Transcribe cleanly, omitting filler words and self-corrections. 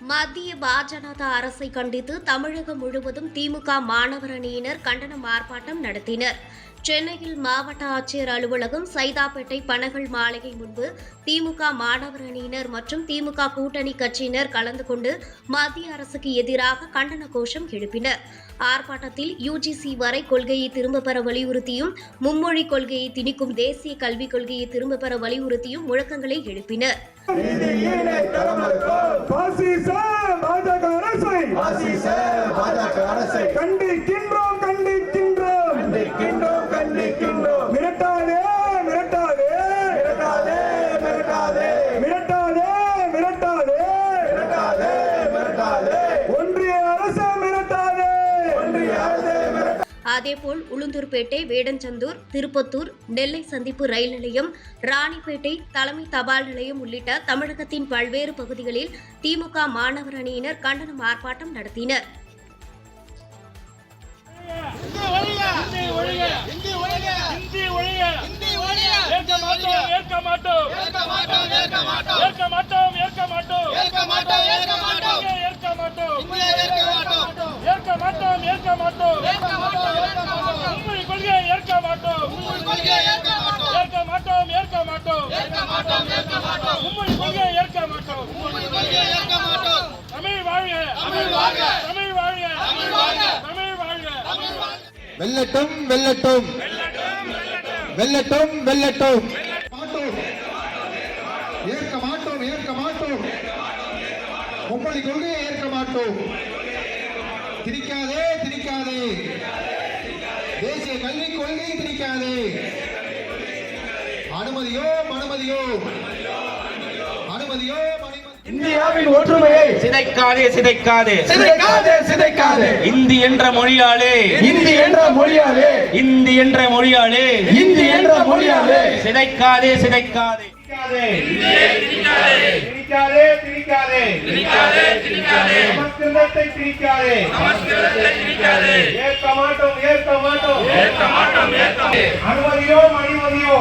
மத்திய பாஜக அரசை கண்டித்து தமிழகம் முழுவதும் திமுக மாணவர் அணியினர் கண்டன ஆர்ப்பாட்டம் நடத்தினர். சென்னையில் மாவட்ட ஆட்சியர் அலுவலகம், சைதாப்பேட்டை பனகல் மாளிகை முன்பு திமுக மாணவர் அணியினர் மற்றும் திமுக கூட்டணி கட்சியினர் கலந்து கொண்டு மத்திய அரசுக்கு எதிராக கண்டன கோஷம் எழுப்பினர். ஆர்ப்பாட்டத்தில் யுஜிசி வரை கொள்கையை திரும்பப் பெற வலியுறுத்தியும், மும்மொழி கொள்கையை திணிக்கும் தேசிய கல்விக் கொள்கையை திரும்பப் பெற வலியுறுத்தியும் முழக்கங்களை எழுப்பினர். கண்டிக்கின்றோம் கண்டிக்கின்றோம் கண்டிக்கின்றோம் கண்டிக்கின்றோம். மிரட்டாதே மிரட்டாதே மிரட்டாதே மிரட்டாதே மிரட்டாதே மிரட்டாதே மிரட்டாதே மிரட்டாதே ஒன்றிய அரசு மிரட்டாதே ஒன்றிய அரசு மிரட்டாதே. அதேபோல் உளுந்தூர்பேட்டை, வேடஞ்சந்தூர், திருப்பத்தூர், நெல்லை சந்திப்பு ரயில் நிலையம், ராணிப்பேட்டை தலைமை தபால் நிலையம் உள்ளிட்ட தமிழகத்தின் பல்வேறு பகுதிகளில் திமுக மாணவர் அணியினர் கண்டன ஆர்ப்பாட்டம் நடத்தினர். வெல்லட்டும் வெல்லட்டும் வெல்லட்டும் வெல்லட்டும். ஏற்க மாட்டோம் ஏற்க மாட்டோம். மும்மொழி கொள்கையை ஏற்க மாட்டோம். திணிக்காதே திணிக்காதே. தேசிய கல்விக் கொள்கையை திணிக்காதே. அனுமதியோ அனுமதியோ அனுமதியோ. இந்தியாவின் ஒற்றுமையை சிதைக்காதே சிதைக்காதே சிதைக்காதே சிதைக்காதே. இந்தி என்ற மொழியாலே இந்தி என்ற மொழியாலே இந்தி என்ற மொழியாலே இந்தி என்ற மொழியாலே சிதைக்காதே சிதைக்காதே. திணிக்காதே திணிக்காதே திணிக்காதே. சமஸ்கிருதத்தை திணிக்காதே. ஏற்க மாட்டோம் ஏற்க மாட்டோம். அனுமதியோ அனுமதியோ.